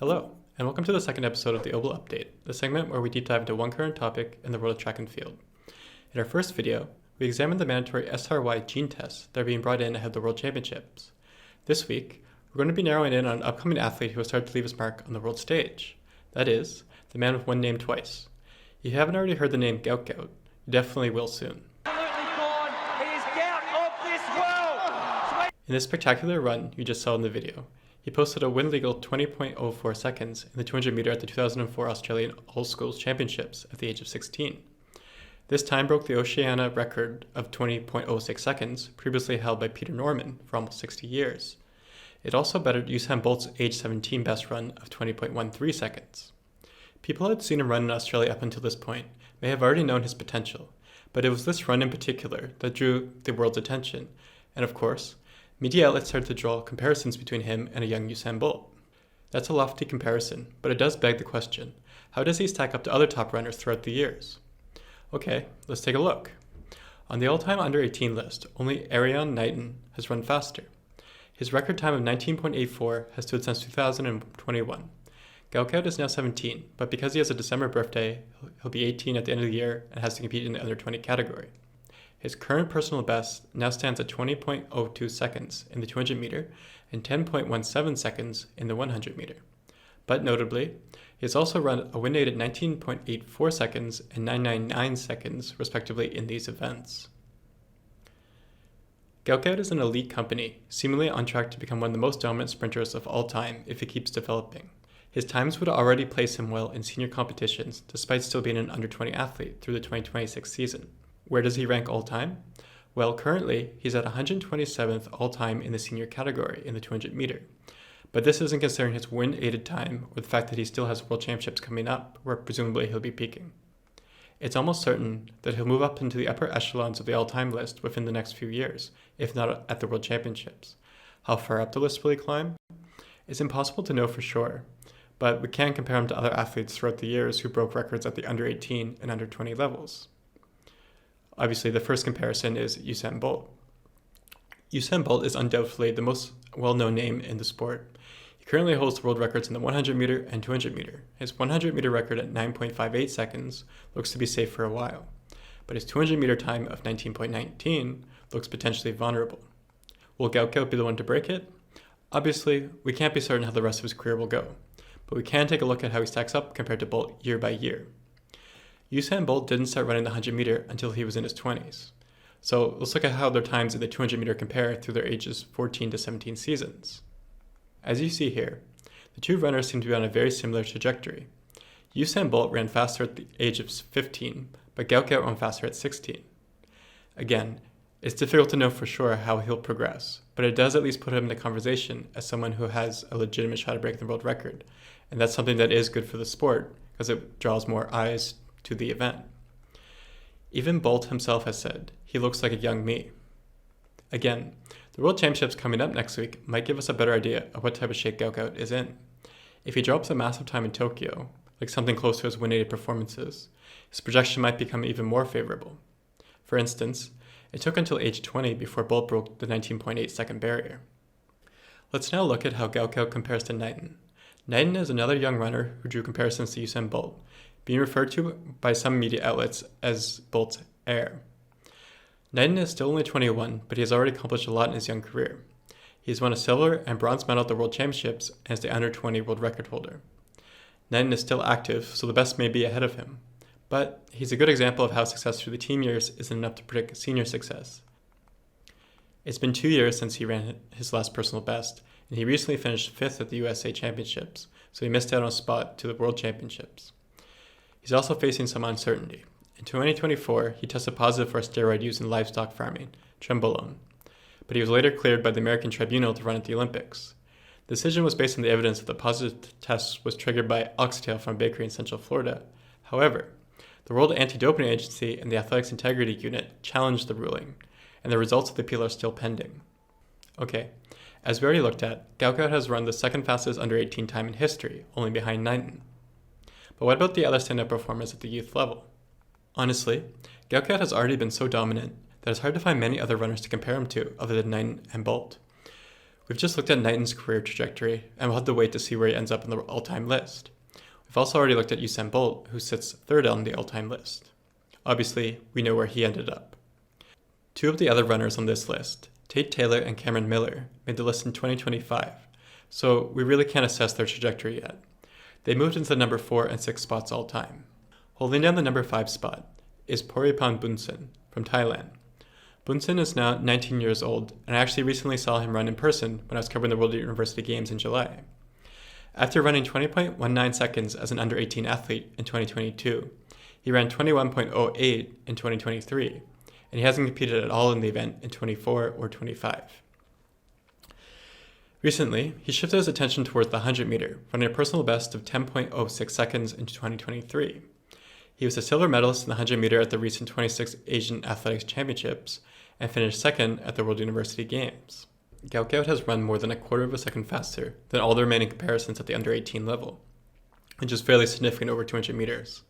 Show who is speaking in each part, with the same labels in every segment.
Speaker 1: Hello, and welcome to the second episode of the Oval Update, the segment where we deep dive into one current topic in the world of track and field. In our first video, we examined the mandatory SRY gene tests that are being brought in ahead of the World Championships. This week, we're going to be narrowing in on an upcoming athlete who has started to leave his mark on the world stage. That is, the man with one name twice. If you haven't already heard the name Gout Gout, you definitely will soon. In this spectacular run you just saw in the video, he posted a win-legal 20.04 seconds in the 200 meter at the 2004 Australian All-Schools Championships at the age of 16. This time broke the Oceania record of 20.06 seconds, previously held by Peter Norman for almost 60 years. It also bettered Usain Bolt's age 17 best run of 20.13 seconds. People who had seen him run in Australia up until this point may have already known his potential, but it was this run in particular that drew the world's attention, and of course, media outlets started to draw comparisons between him and a young Usain Bolt. That's a lofty comparison, but it does beg the question, how does he stack up to other top runners throughout the years? Okay, let's take a look. On the all-time under-18 list, only Erriyon Knighton has run faster. His record time of 19.84 has stood since 2021. Gout Gout is now 17, but because he has a December birthday, he'll be 18 at the end of the year and has to compete in the under-20 category. His current personal best now stands at 20.02 seconds in the 200 meter and 10.17 seconds in the 100 meter. But notably, he has also run a win rate at 19.84 seconds and 9.99 seconds, respectively, in these events. Gout Gout is an elite company, seemingly on track to become one of the most dominant sprinters of all time if he keeps developing. His times would already place him well in senior competitions, despite still being an under-20 athlete through the 2026 season. Where does he rank all-time? Well, currently, he's at 127th all-time in the senior category in the 200 meter. But this isn't considering his win-aided time or the fact that he still has World Championships coming up, where presumably he'll be peaking. It's almost certain that he'll move up into the upper echelons of the all-time list within the next few years, if not at the World Championships. How far up the list will he climb? It's impossible to know for sure, but we can compare him to other athletes throughout the years who broke records at the under-18 and under-20 levels. Obviously, the first comparison is Usain Bolt. Usain Bolt is undoubtedly the most well-known name in the sport. He currently holds the world records in the 100 meter and 200 meter. His 100 meter record at 9.58 seconds looks to be safe for a while, but his 200 meter time of 19.19 looks potentially vulnerable. Will Gout Gout be the one to break it? Obviously, we can't be certain how the rest of his career will go, but we can take a look at how he stacks up compared to Bolt year by year. Usain Bolt didn't start running the 100 meter until he was in his 20s. So let's look at how their times in the 200 meter compare through their ages 14 to 17 seasons. As you see here, the two runners seem to be on a very similar trajectory. Usain Bolt ran faster at the age of 15, but Gout Gout ran faster at 16. Again, it's difficult to know for sure how he'll progress, but it does at least put him in the conversation as someone who has a legitimate shot at breaking the world record. And that's something that is good for the sport because it draws more eyes to the event. Even Bolt himself has said, he looks like a young me. Again, the World Championships coming up next week might give us a better idea of what type of shape Gout Gout is in. If he drops a massive time in Tokyo, like something close to his win-aided performances, his projection might become even more favorable. For instance, it took until age 20 before Bolt broke the 19.8 second barrier. Let's now look at how Gout Gout compares to Knighton. Knighton is another young runner who drew comparisons to Usain Bolt, being referred to by some media outlets as Bolt's heir. Knighton is still only 21, but he has already accomplished a lot in his young career. He has won a silver and bronze medal at the World Championships and is the under-20 world record holder. Knighton is still active, so the best may be ahead of him. But he's a good example of how success through the team years isn't enough to predict senior success. It's been 2 years since he ran his last personal best, and he recently finished 5th at the USA Championships, so he missed out on a spot to the World Championships. He's also facing some uncertainty. In 2024, he tested positive for a steroid used in livestock farming, trenbolone, but he was later cleared by the American Tribunal to run at the Olympics. The decision was based on the evidence that the positive test was triggered by oxtail from a bakery in Central Florida. However, the World Anti-Doping Agency and the Athletics Integrity Unit challenged the ruling, and the results of the appeal are still pending. Okay, as we already looked at, Gout Gout has run the second fastest under-18 time in history, only behind Knighton. But what about the other stand-up performers at the youth level? Honestly, Gout Gout has already been so dominant that it's hard to find many other runners to compare him to other than Knighton and Bolt. We've just looked at Knighton's career trajectory, and we'll have to wait to see where he ends up on the all-time list. We've also already looked at Usain Bolt, who sits third on the all-time list. Obviously, we know where he ended up. Two of the other runners on this list, Tate Taylor and Cameron Miller, made the list in 2025, so we really can't assess their trajectory yet. They moved into the number 4 and 6 spots all time. Holding down the number 5 spot is Poripan Bunsen from Thailand. Bunsen is now 19 years old, and I actually recently saw him run in person when I was covering the World University Games in July. After running 20.19 seconds as an under-18 athlete in 2022, he ran 21.08 in 2023, and he hasn't competed at all in the event in 24 or 25. Recently, he shifted his attention towards the 100 meter, running a personal best of 10.06 seconds in 2023. He was a silver medalist in the 100 meter at the recent 26th Asian Athletics Championships and finished second at the World University Games. Gout Gout has run more than a quarter of a second faster than all the remaining comparisons at the under-18 level, which is fairly significant over 200 meters.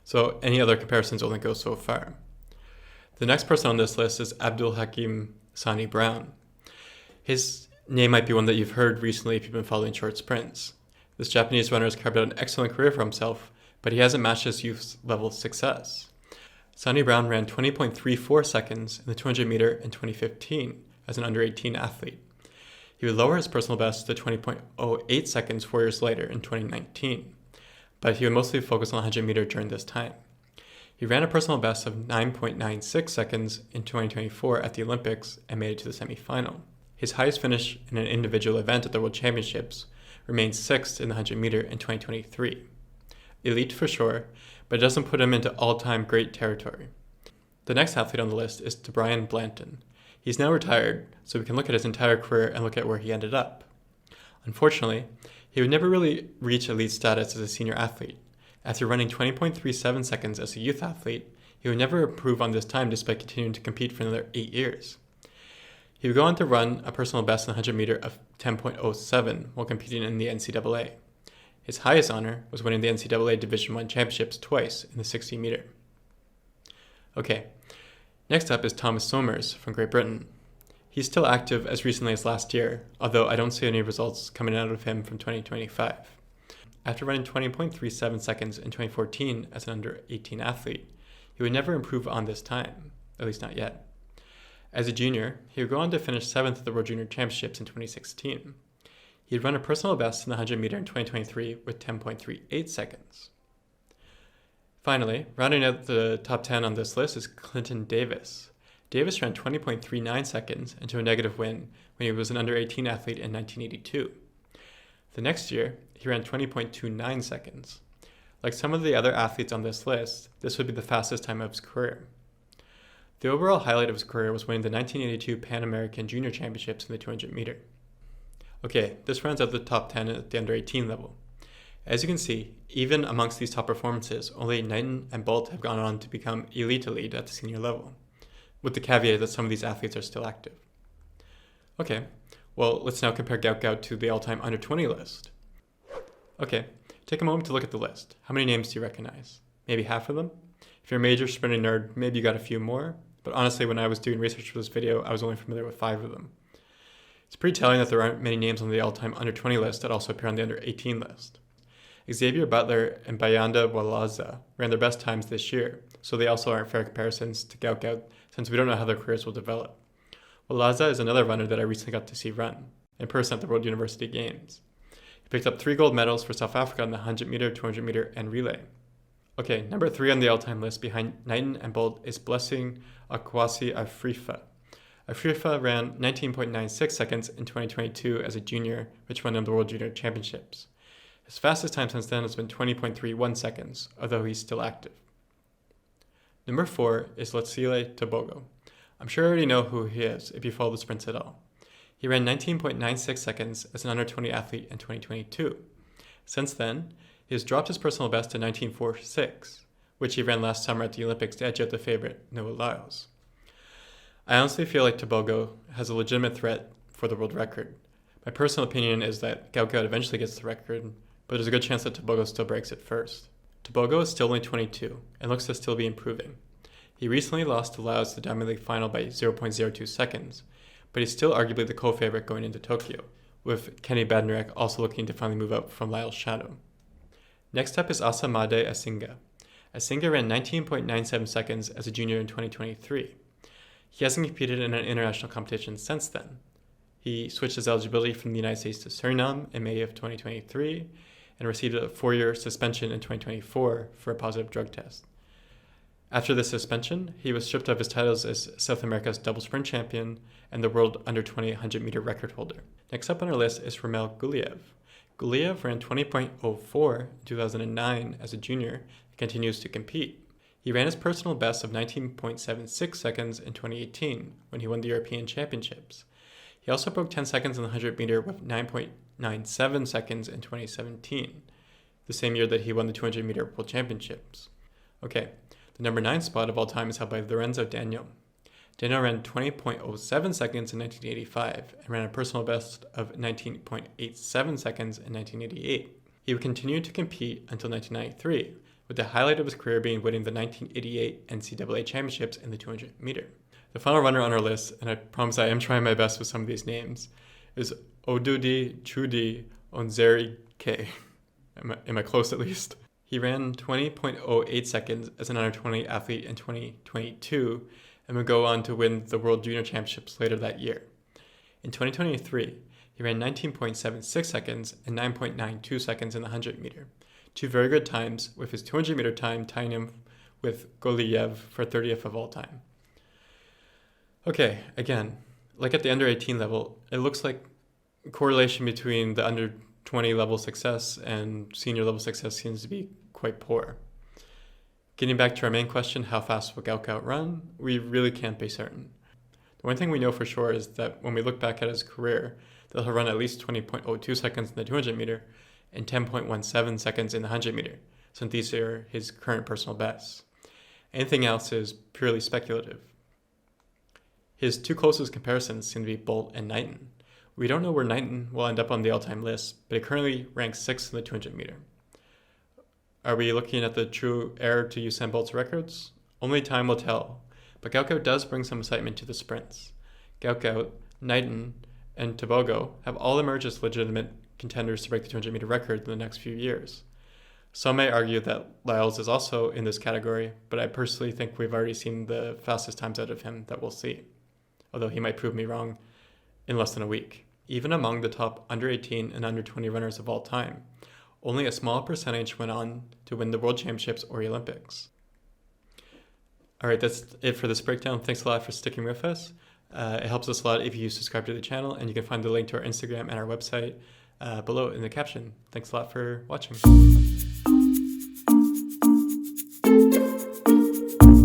Speaker 1: So any other comparisons only go so far. The next person on this list is Abdul Hakim Sani Brown. His name might be one that you've heard recently if you've been following short sprints. This Japanese runner has carved out an excellent career for himself, but he hasn't matched his youth level success. Sani Brown ran 20.34 seconds in the 200 meter in 2015 as an under-18 athlete. He would lower his personal best to 20.08 seconds 4 years later in 2019, but he would mostly focus on the 100 meter during this time. He ran a personal best of 9.96 seconds in 2024 at the Olympics and made it to the semifinal. His highest finish in an individual event at the World Championships remains 6th in the 100 meter in 2023. Elite for sure, but it doesn't put him into all-time great territory. The next athlete on the list is Brian Blanton. He's now retired, so we can look at his entire career and look at where he ended up. Unfortunately, he would never really reach elite status as a senior athlete. After running 20.37 seconds as a youth athlete, he would never improve on this time despite continuing to compete for another 8 years. He would go on to run a personal best in the 100 meter of 10.07 while competing in the NCAA. His highest honor was winning the NCAA Division I championships twice in the 60 meter. Okay, next up is Thomas Somers from Great Britain. He's still active as recently as last year, although I don't see any results coming out of him from 2025. After running 20.37 seconds in 2014 as an under-18 athlete, he would never improve on this time, at least not yet. As a junior, he would go on to finish 7th at the World Junior Championships in 2016. He had run a personal best in the 100 meter in 2023 with 10.38 seconds. Finally, rounding out the top 10 on this list is Clinton Davis. Davis ran 20.39 seconds into a negative win when he was an under-18 athlete in 1982. The next year, he ran 20.29 seconds. Like some of the other athletes on this list, this would be the fastest time of his career. The overall highlight of his career was winning the 1982 Pan American Junior Championships in the 200 meter. Okay, this rounds out the top 10 at the under-18 level. As you can see, even amongst these top performances, only Knighton and Bolt have gone on to become elite at the senior level, with the caveat that some of these athletes are still active. Okay, well, let's now compare Gout Gout to the all-time under-20 list. Okay, take a moment to look at the list. How many names do you recognize? Maybe half of them? If you're a major sprinting nerd, maybe you got a few more, but honestly, when I was doing research for this video, I was only familiar with 5 of them. It's pretty telling that there aren't many names on the all-time under-20 list that also appear on the under-18 list. Xavier Butler and Bayanda Walaza ran their best times this year, so they also aren't fair comparisons to Gout Gout since we don't know how their careers will develop. Walaza is another runner that I recently got to see run in person at the World University Games. He picked up 3 gold medals for South Africa in the 100 meter, 200 meter, and relay. Okay, number 3 on the all-time list behind Knighton and Bolt is Blessing Akwasi Afrifa. Afrifa ran 19.96 seconds in 2022 as a junior, which won him the World Junior Championships. His fastest time since then has been 20.31 seconds, although he's still active. Number 4 is Letsile Tebogo. I'm sure you already know who he is if you follow the sprints at all. He ran 19.96 seconds as an under-20 athlete in 2022. Since then, he has dropped his personal best to 19.46, which he ran last summer at the Olympics to edge out the favorite, Noah Lyles. I honestly feel like Tebogo has a legitimate threat for the world record. My personal opinion is that Gout Gout eventually gets the record, but there's a good chance that Tebogo still breaks it first. Tebogo is still only 22 and looks to still be improving. He recently lost to Lyles the Diamond League final by 0.02 seconds, but he's still arguably the co-favorite going into Tokyo, with Kenny Bednarek also looking to finally move up from Lyle's shadow. Next up is Asamade Asinga. Asinga ran 19.97 seconds as a junior in 2023. He hasn't competed in an international competition since then. He switched his eligibility from the United States to Suriname in May of 2023 and received a 4-year suspension in 2024 for a positive drug test. After this suspension, he was stripped of his titles as South America's double sprint champion and the world under-20 100-meter record holder. Next up on our list is Ramel Guliev. Guliev ran 20.04 in 2009 as a junior and continues to compete. He ran his personal best of 19.76 seconds in 2018 when he won the European Championships. He also broke 10 seconds in the 100-meter with 9.97 seconds in 2017, the same year that he won the 200-meter World Championships. Okay, the number 9 spot of all time is held by Lorenzo Daniel. Daniel ran 20.07 seconds in 1985 and ran a personal best of 19.87 seconds in 1988. He would continue to compete until 1993, with the highlight of his career being winning the 1988 NCAA Championships in the 200-meter. The final runner on our list, and I promise I am trying my best with some of these names, is Odudi Chudi Onzeri K. Am I close at least? He ran 20.08 seconds as an under-20 athlete in 2022 and would go on to win the World Junior Championships later that year. In 2023, he ran 19.76 seconds and 9.92 seconds in the 100-meter, two very good times, with his 200-meter time tying him with Goliev for 30th of all time. Okay, again, like at the under-18 level, it looks like correlation between the under-20 level success and senior level success seems to be quite poor. Getting back to our main question, how fast will Gout Gout run? We really can't be certain. The one thing we know for sure is that when we look back at his career, that he'll run at least 20.02 seconds in the 200-meter and 10.17 seconds in the 100-meter, since these are his current personal bests. Anything else is purely speculative. His two closest comparisons seem to be Bolt and Knighton. We don't know where Knighton will end up on the all-time list, but he currently ranks 6th in the 200-meter. Are we looking at the true heir to Usain Bolt's records? Only time will tell, but Gout Gout does bring some excitement to the sprints. Gout Gout, Knighton, and Tobogo have all emerged as legitimate contenders to break the 200-meter record in the next few years. Some may argue that Lyles is also in this category, but I personally think we've already seen the fastest times out of him that we'll see, although he might prove me wrong in less than a week. Even among the top under-18 and under-20 runners of all time, only a small percentage went on to win the World Championships or Olympics. All right, that's it for this breakdown. Thanks a lot for sticking with us. It helps us a lot if you subscribe to the channel, and you can find the link to our Instagram and our website below in the caption. Thanks a lot for watching.